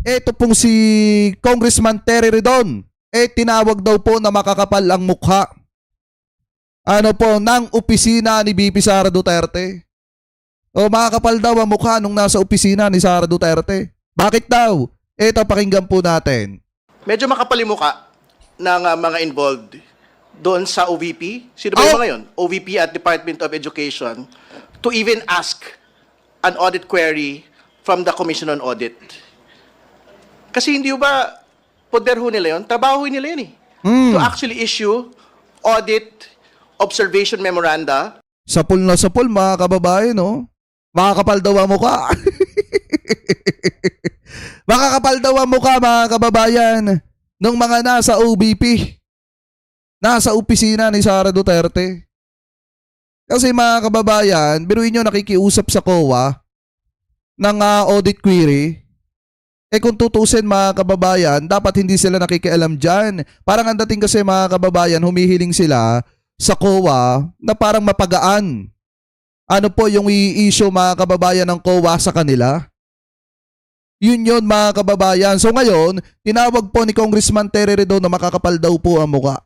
Ito pong si Congressman Terry Redon, tinawag daw po na makakapal ang mukha. Ano po, ng opisina ni BP Sara Duterte. O makakapal daw ang mukha nung nasa opisina ni Sara Duterte. Bakit daw? Ito, pakinggan po natin. Medyo makapalimuka ng mga involved doon sa OVP. Sino ba yung mga yun? OVP at Department of Education to even ask an audit query from the Commission on Audit. Kasi hindi ba poder ho nila yun? Trabaho nila yun eh. To actually issue audit observation memoranda. Sapul na sapul, mga kababayan, no? Makakapal daw ang mukha. Makakapal daw ang mukha, mga kababayan, ng mga nasa OBP. Nasa opisina ni Sara Duterte. Kasi mga kababayan, biruin nyo nakikiusap sa COA ng audit query. Kung tutusin mga kababayan, dapat hindi sila nakikialam dyan. Parang ang dating kasi mga kababayan, humihiling sila sa COA na parang mapagaan. Ano po yung i-issue mga kababayan ng COA sa kanila? Yun mga kababayan. So ngayon, tinawag po ni Congressman Terry Redon na makakapal daw po ang mukha.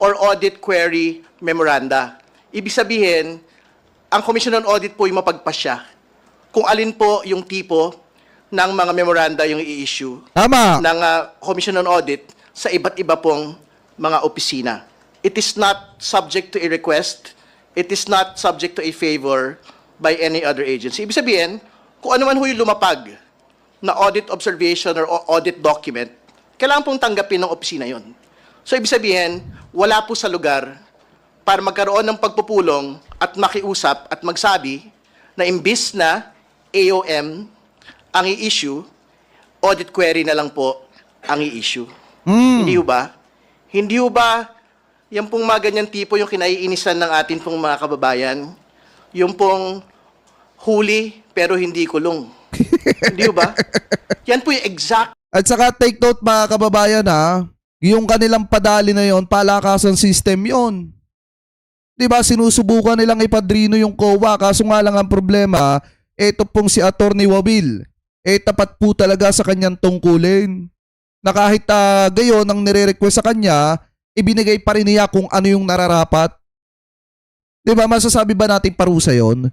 Or audit query memoranda. Ibig sabihin, ang Commission on Audit po yung mapagpasya kung alin po yung tipo ng mga memoranda yung i-issue Tama. ng Commission on Audit sa iba't iba pong mga opisina. It is not subject to a request. It is not subject to a favor by any other agency. Ibig sabihin, kung ano man ho yung lumapag na audit observation or audit document, kailangan pong tanggapin ng opisina yon. So, ibig sabihin, wala po sa lugar para magkaroon ng pagpupulong at makiusap at magsabi na imbis na AOM ang i-issue, audit query na lang po ang i-issue. Hindi ho ba? Hindi ho ba yan pong mga ganyan tipo yung kinaiinisan ng atin pong mga kababayan? Yung pong huli pero hindi kulong. Hindi ho ba? Yan po yung exact. At saka take note mga kababayan yung kanilang padali na yon, palakasan system yon. Diba, sinusubukan nilang ipadrino yung COA, kaso nga lang ang problema, ito pong si Attorney Wabil, tapat po talaga sa kanyang tungkulin. Na kahit gayon ang nire-request sa kanya, ibinigay pa rin niya kung ano yung nararapat. Diba, masasabi ba natin parusa yon?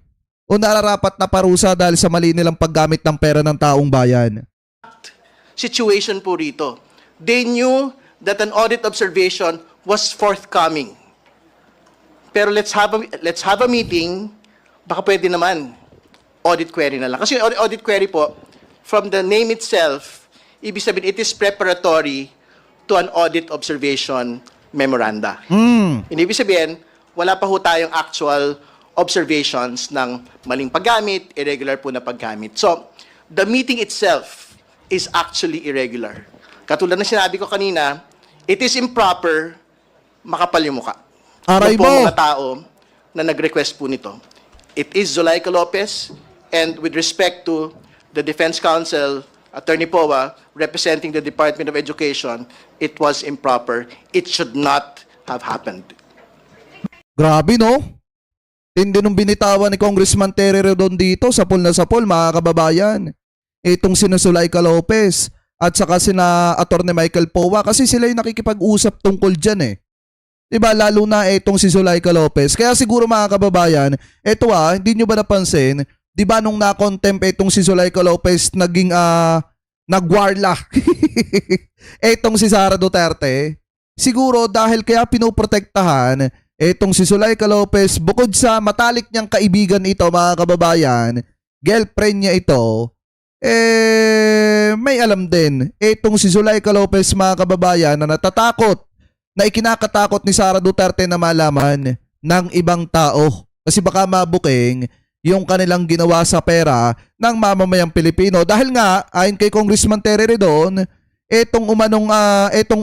O nararapat na parusa dahil sa mali nilang paggamit ng pera ng taong bayan? Situation po rito. They knew that an audit observation was forthcoming. Pero let's have a meeting, baka pwede naman audit query na lang. Kasi yung audit query po, from the name itself, ibig sabihin it is preparatory to an audit observation memoranda. Ibig sabihin, wala pa ho tayong actual observations ng maling paggamit, irregular po na paggamit. So, the meeting itself is actually irregular. Katulad na sinabi ko kanina, it is improper, makapal yung mukha. Aray Yan po mo! ang mga tao na nag-request po nito. It is Zulaika Lopez, and with respect to the Defense Counsel, Attorney Poa, representing the Department of Education, it was improper. It should not have happened. Grabe, no? Hindi nung binitawan ni Congressman Terry Redon dito, sapol na sapol, mga kababayan. Itong sina Zulaika Lopez at saka sina Attorney Michael Poa, kasi sila yung nakikipag-usap tungkol dyan Diba, lalo na itong si Zulaika Lopez. Kaya siguro mga kababayan, eto hindi nyo ba napansin, diba nung na-contempt itong si Zulaika Lopez, naging nagwarla. Itong si Sara Duterte, siguro dahil kaya pinoprotektahan, itong si Zulaika Lopez, bukod sa matalik niyang kaibigan ito mga kababayan, girlfriend niya ito, may alam din, itong si Zulaika Lopez mga kababayan na natatakot, na ikinakatakot ni Sara Duterte na malaman ng ibang tao. Kasi baka mabuking yung kanilang ginawa sa pera ng mamamayang Pilipino. Dahil nga, ayon kay Congressman Terry Redon, itong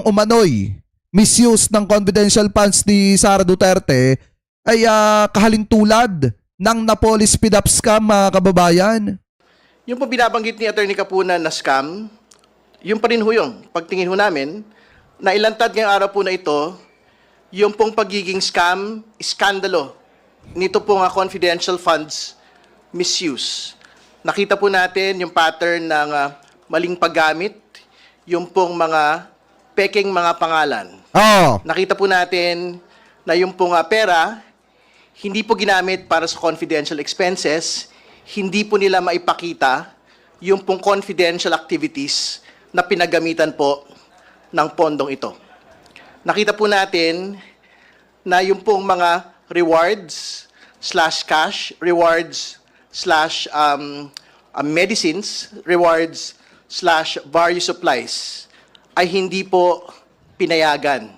umano'y misuse ng confidential funds ni Sara Duterte ay kahalintulad ng Napolis Speedup scam mga kababayan. Yung po binabanggit ni Attorney Capuna na scam, yung pa rin ho yung pagtingin ho namin, na ilantad ngayong araw po na ito, yung pong pagiging scam, iskandalo, nito pong confidential funds misuse. Nakita po natin yung pattern ng maling paggamit, yung pong mga peking mga pangalan. Oh, Nakita po natin na yung pong pera, hindi po ginamit para sa confidential expenses, hindi po nila maipakita yung pong confidential activities na pinagamitan po ng pondong ito. Nakita po natin na yung pong mga rewards slash cash, rewards slash medicines, rewards slash various supplies ay hindi po pinayagan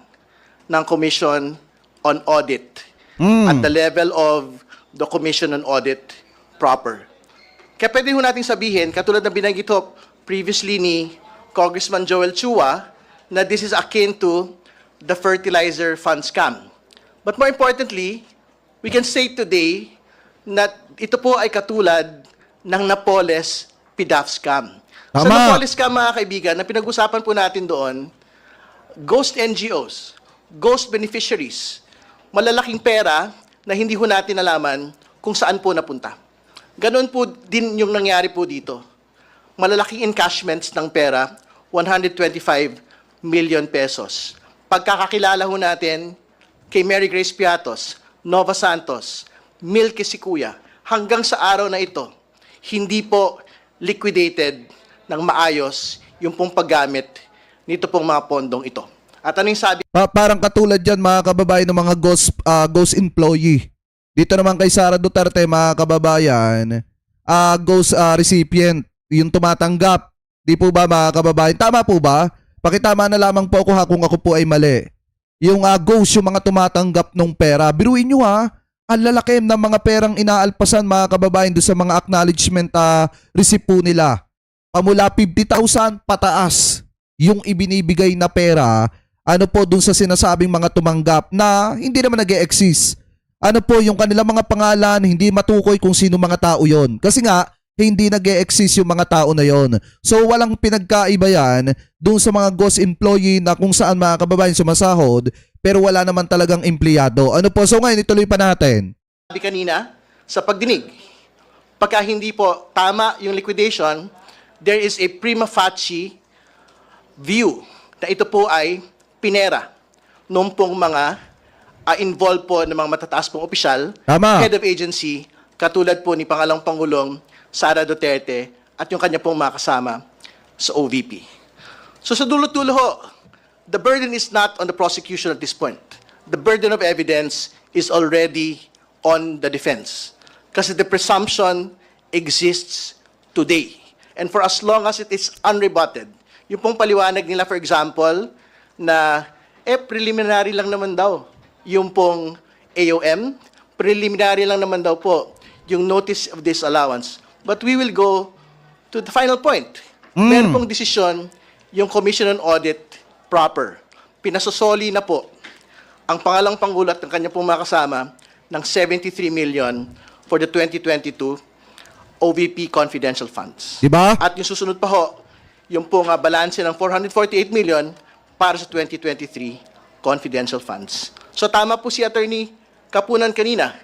ng Commission on Audit at the level of the Commission on Audit proper. Kaya pwede ho natin sabihin, katulad na binanggit ho previously ni Congressman Joel Chua, na this is akin to the fertilizer fund scam. But more importantly, we can say today na ito po ay katulad ng Napoles PDAF scam. Sa Tama. Napoles scam, mga kaibigan, na pinag-usapan po natin doon, ghost NGOs, ghost beneficiaries, malalaking pera na hindi ho natin nalaman kung saan po napunta. Ganon po din yung nangyari po dito. Malalaking encashments ng pera, 125 million pesos. Pagkakakilala ho natin kay Mary Grace Piatos, Nova Santos, Milky Sikuya, hanggang sa araw na ito, hindi po liquidated ng maayos yung pong paggamit nito pong mga pondong ito. At ano yung sabi parang katulad dyan mga kababayan ng mga ghost employee. Dito naman kay Sara Duterte mga kababayan, ghost recipient, yung tumatanggap. Di po ba mga kababayan? Tama po ba? Pakitama na lamang po ako kung ako po ay mali. Yung ghost, yung mga tumatanggap ng pera. Biruin nyo ang lalaki ng mga perang inaalpasan mga kababayan doon sa mga acknowledgement receipt po nila. Pamula 50,000 pataas yung ibinibigay na pera, ano po dun sa sinasabing mga tumanggap na hindi naman nag-e-exist. Ano po yung kanilang mga pangalan, hindi matukoy kung sino mga tao yon. Kasi nga, hindi nag-e-exist yung mga tao na yon. So walang pinagkaiba yan dun sa mga ghost employee na kung saan mga kababayan sumasahod pero wala naman talagang empleyado. Ano po, so ngayon ituloy pa natin. kanina sa pagdinig, pagka hindi po tama yung liquidation, there is a prima facie view na ito po ay pinera nung pong mga involved po ng mga matataas pong opisyal, Tama. head of agency, katulad po ni Pangalawang Pangulong Sara Duterte at yung kanya pong mga kasama sa OVP. So sa dulo-dulo ho, the burden is not on the prosecution at this point. The burden of evidence is already on the defense. Kasi the presumption exists today. And for as long as it is unrebutted, yung pong paliwanag nila, for example, na preliminary lang naman daw yung pong AOM, preliminary lang naman daw po yung notice of disallowance. But we will go to the final point. Meron pong desisyon yung Commission on Audit proper. Pinasosoli na po ang Pangalawang Pangulo at ng kanya pong mga kasama ng 73 million for the 2022 OVP confidential funds. Diba? At yung susunod pa ho, yung pong balanse ng 448 million para sa 2023 confidential funds. So tama po si Attorney Kapunan kanina.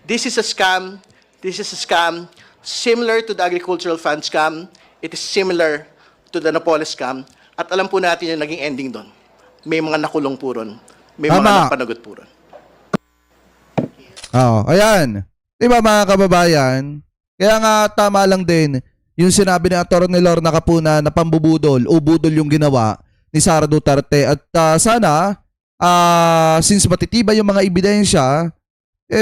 This is a scam. This is a scam similar to the agricultural fund scam. It is similar to the Napoles scam. At alam po natin yung naging ending doon. May mga nakulong po ron. May Tama. mga napanagot po ron. Ayan. Diba mga kababayan? Kaya nga tama lang din yung sinabi ni Atty. Lorna Capuna na pambubudol o budol yung ginawa ni Sara Duterte. At sana, since matitibay yung mga ebidensya,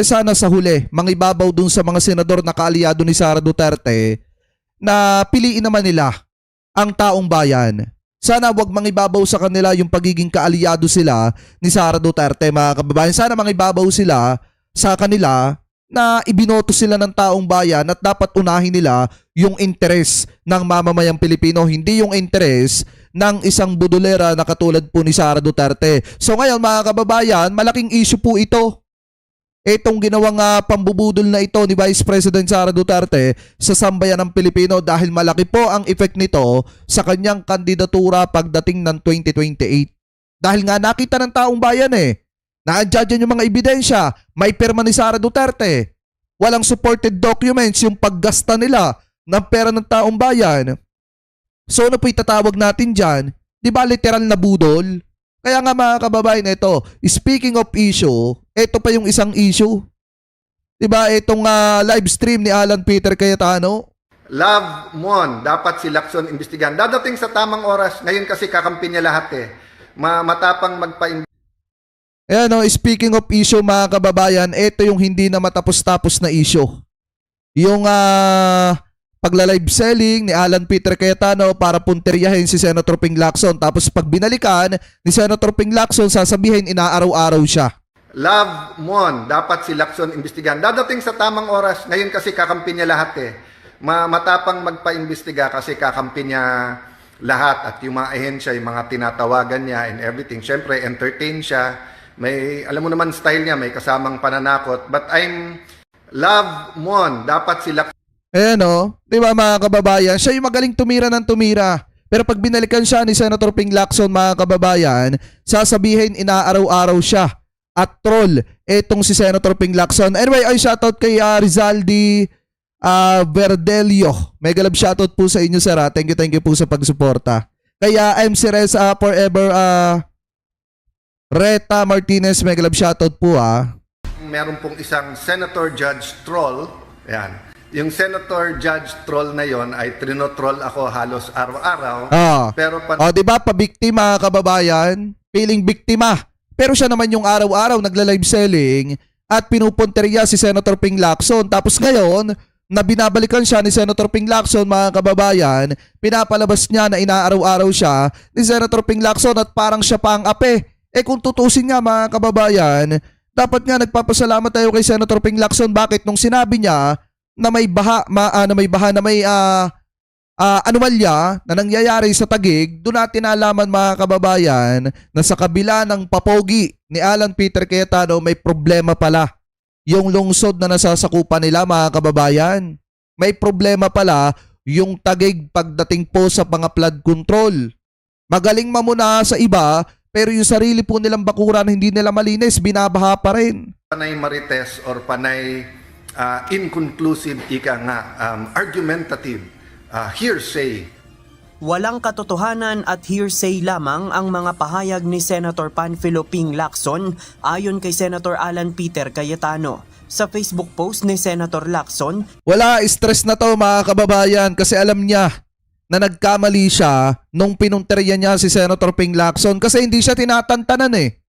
sana sa huli, mangibabaw dun sa mga senador na kaalyado ni Sara Duterte na piliin naman nila ang taong bayan. Sana wag mangibabaw sa kanila yung pagiging kaalyado sila ni Sara Duterte, mga kababayan. Sana mangibabaw sila sa kanila na ibinoto sila ng taong bayan at dapat unahin nila yung interes ng mamamayang Pilipino, hindi yung interes ng isang budolera na katulad po ni Sara Duterte. So ngayon mga kababayan, malaking issue po ito. Itong ginawang pambubudol na ito ni Vice President Sara Duterte sa sambayan ng Pilipino dahil malaki po ang effect nito sa kanyang kandidatura pagdating ng 2028. Dahil nga nakita ng taong bayan na-adjudge yung mga ebidensya, may pirma ni Sara Duterte, walang supported documents yung paggasta nila ng pera ng taong bayan. So ano po itatawag natin dyan? Di ba literal na budol? Kaya nga mga kababayan, ito, speaking of issue, ito pa yung isang issue. Di ba itong live stream ni Alan Peter Cayetano? Love Mon, dapat si Lacson imbestigahan. Dadating sa tamang oras, ngayon kasi kakampi niya lahat eh. Matapang Ayan no, speaking of issue mga kababayan, ito yung hindi na matapos-tapos na issue. Yung pagla-live selling ni Alan Peter Cayetano para punteryahin si Senator Ping Lacson. Tapos pag binalikan ni Senator Ping Lacson, sasabihin inaaraw-araw siya. Love Mon, dapat si Lacson imbestigahan. Dadating sa tamang oras, ngayon kasi kakampi niya lahat eh. Matapang magpa-imbestiga kasi kakampi niya lahat at yung mga ahensya, yung mga tinatawagan niya and everything. Siyempre, entertain siya. May, alam mo naman style niya, may kasamang pananakot. But Love Mon, dapat si Lacson. Ayan o, di ba mga kababayan, siya yung magaling tumira ng tumira. Pero pag binalikan siya ni Senator Ping Lacson mga kababayan, sasabihin inaaraw-araw siya. At troll, etong si Senator Ping Lacson. Anyway, ay shoutout kay Rizaldi Verdelio. Mega love shoutout po sa inyo sir. Thank you po sa pagsuporta. Kaya MC Reza Forever Reta Martinez, mega love shoutout po Meron pong isang Senator Judge Troll. Yan. Yung Senator Judge Troll na yon ay trinotroll ako halos araw-araw. Pero di ba pabiktima kababayan? Feeling biktima. Pero siya naman yung araw-araw nagla-live selling at pinupunteriya si Senator Ping Lacson. Tapos ngayon, na binabalikan siya ni Senator Ping Lacson mga kababayan, pinapalabas niya na inaaraw-araw siya ni Senator Ping Lacson at parang siya pa ang ape. Kung tutusin nga mga kababayan, dapat nga nagpapasalamat tayo kay Senator Ping Lacson. Bakit? Nung sinabi niya na may anomalya na nangyayari sa Taguig, doon natin nalaman mga kababayan na sa kabila ng papogi ni Alan Peter Cayetano, may problema pala yung lungsod na nasasakupan nila mga kababayan. May problema pala yung Taguig pagdating po sa mga flood control. Magaling mamuna sa iba, pero yung sarili po nilang bakuran hindi nila malinis, binabaha pa rin. Panay marites or panay inconclusive, ika nga, argumentative, hearsay. Walang katotohanan at hearsay lamang ang mga pahayag ni Senator Panfilo Ping Lacson ayon kay Senator Alan Peter Cayetano. Sa Facebook post ni Senator Lacson, wala, stress na to mga kababayan kasi alam niya na nagkamali siya nung pinunteriya niya si Senator Ping Lacson kasi hindi siya tinatantanan eh.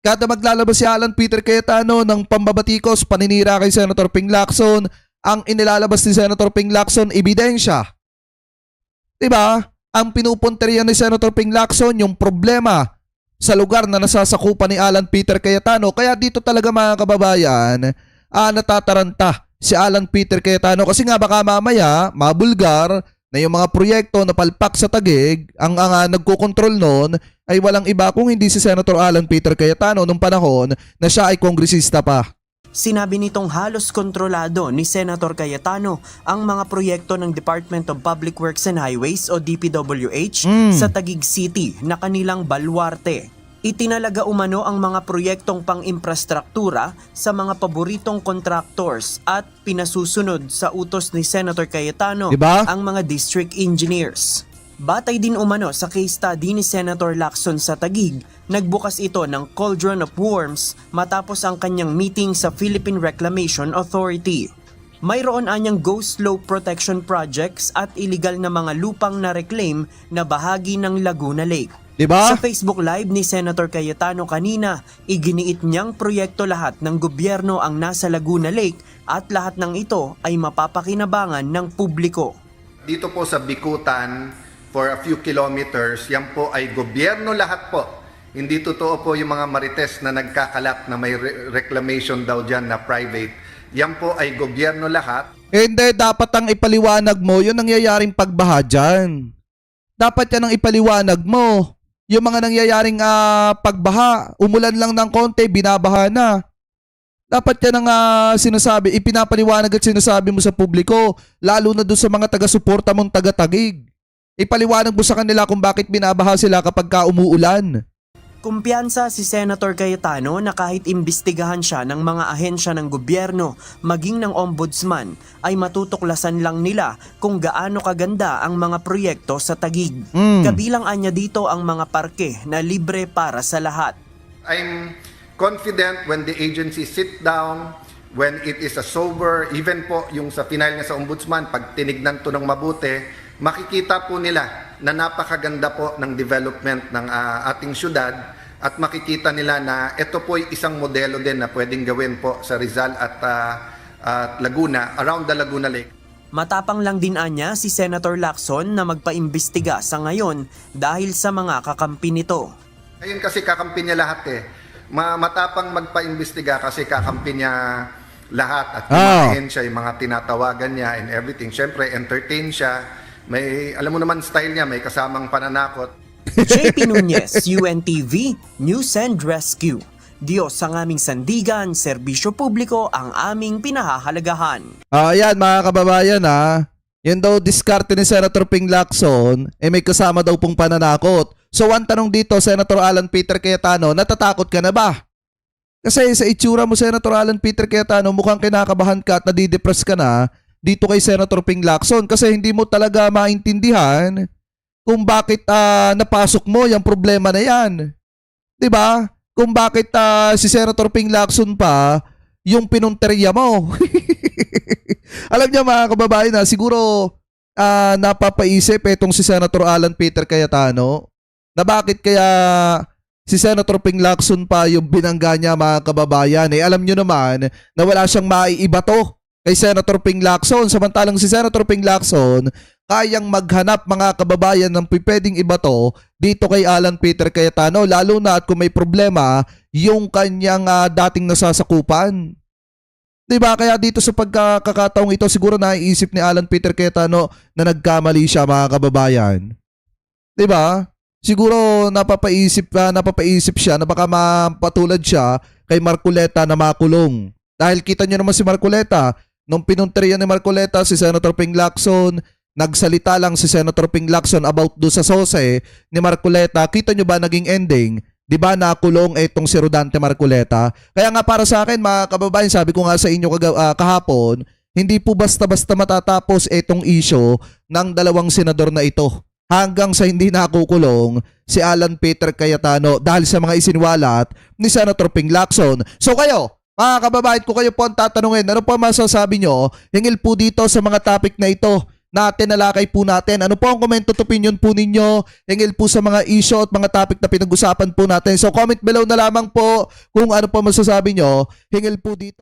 Kada maglalabas si Alan Peter Cayetano ng pambabatikos, paninira kay Senator Ping Lacson, ang inilalabas ni Senator Ping Lacson, ebidensya. Diba? Ang pinupunteriya ni Senator Ping Lacson, yung problema sa lugar na nasasakupan ni Alan Peter Cayetano. Kaya dito talaga mga kababayan, natataranta si Alan Peter Cayetano kasi nga baka mamaya, mabulgar, na yung mga proyekto na palpak sa Taguig, ang nagkokontrol noon ay walang iba kung hindi si Senator Alan Peter Cayetano nung panahon na siya ay kongresista pa. sinabi nitong halos kontrolado ni Senator Cayetano ang mga proyekto ng Department of Public Works and Highways o DPWH sa Taguig City na kanilang baluarte. Itinalaga umano ang mga proyektong pang-infrastruktura sa mga paboritong contractors at pinasusunod sa utos ni Senator Cayetano ang mga district engineers. Batay din umano sa case study ni Senator Lacson sa Taguig, nagbukas ito ng cauldron of worms matapos ang kanyang meeting sa Philippine Reclamation Authority. Mayroon anyang ghost slope protection projects at illegal na mga lupang na-reclaim na bahagi ng Laguna Lake. Sa Facebook Live ni Senator Cayetano kanina, iginiit niyang proyekto lahat ng gobyerno ang nasa Laguna Lake at lahat ng ito ay mapapakinabangan ng publiko. Dito po sa Bikutan, for a few kilometers, yan po ay gobyerno lahat po. Hindi totoo po yung mga marites na nagkakalat na may reclamation daw dyan na private. Yan po ay gobyerno lahat. Hindi, dapat ang ipaliwanag mo yung nangyayaring pagbaha dyan. Dapat yan ang ipaliwanag mo. Yung mga nangyayaring pagbaha, umulan lang ng konti, binabaha na. Dapat yan ang sinasabi, ipinapaliwanag at sinasabi mo sa publiko, lalo na doon sa mga taga-suporta mong taga-Taguig. Ipaliwanag mo sa kanila kung bakit binabaha sila kapag umuulan. Kumpiyansa si Senator Cayetano na kahit imbestigahan siya ng mga ahensya ng gobyerno maging ng ombudsman ay matutuklasan lang nila kung gaano kaganda ang mga proyekto sa Taguig. Kabilang anya dito ang mga parke na libre para sa lahat. I'm confident when the agency sit down, when it is a sober, even po yung sa final niya sa ombudsman, pag tinignan to ng mabuti, makikita po nila na napakaganda po ng development ng ating syudad at makikita nila na ito po ay isang modelo din na pwedeng gawin po sa Rizal at Laguna, around the Laguna Lake. Matapang lang din anya si Senator Lacson na magpaimbestiga sa ngayon dahil sa mga kakampi nito. Ngayon kasi kakampi niya lahat eh. Matapang magpaimbestiga kasi kakampi niya lahat at yung mga ahensya, yung mga tinatawagan niya and everything. Siyempre, entertain siya. May, alam mo naman style niya, may kasamang pananakot. JP Nunez, UNTV, News and Rescue. Diyos ang aming sandigan, serbisyo publiko ang aming pinahahalagahan. Ayan mga kababayan Yan daw diskarte ni Senator Ping Lacson, may kasama daw pong pananakot. So ang tanong dito, Senator Alan Peter Cayetano, natatakot ka na ba? Kasi sa itsura mo, Senator Alan Peter Cayetano, mukhang kinakabahan ka at nadidepress ka na dito kay Senator Ping Lacson kasi hindi mo talaga maintindihan kung bakit napasok mo yung problema na yan. 'Di ba? Kung bakit si Senator Ping Lacson pa yung pinunteriya mo. Alam niyo mga kababayan siguro napapaisip itong si Senator Alan Peter Cayetano na bakit kaya si Senator Ping Lacson pa yung binangga niya mga kababayan. Alam niyo naman na wala siyang maiibato kay Senator Ping Lacson. Samantalang si Senator Ping Lacson kayang maghanap mga kababayan ng pwedeng ibato dito kay Alan Peter Cayetano, lalo na at kung may problema yung kanyang dating nasasakupan. Diba? Kaya dito sa pagkakataong ito siguro naiisip ni Alan Peter Cayetano na nagkamali siya mga kababayan. Diba? Siguro napapaisip siya na baka mapatulad siya kay Marcoleta na makulong. Dahil kita nyo naman si Marcoleta, nung pinunteriyan ni Marcoleta si Senator Ping Lacson, nagsalita lang si Senator Ping Lacson about do sa sose ni Marcoleta. Kita nyo ba naging ending? Di ba nakulong itong si Rodante Marcoleta? Kaya nga para sa akin mga kababayan, sabi ko nga sa inyo kahapon, hindi po basta-basta matatapos itong issue ng dalawang senador na ito hanggang sa hindi nakukulong si Alan Peter Cayetano dahil sa mga isinwalat ni Senator Ping Lacson. So kayo, mga kababayan, ko kayo po ang tatanungin, ano po masasabi nyo hingil po dito sa mga topic na ito na tinalakay po natin? Ano po ang comment at opinion po ninyo hingil po sa mga issue at mga topic na pinag-usapan po natin? So comment below na lamang po kung ano po masasabi nyo hingil po dito.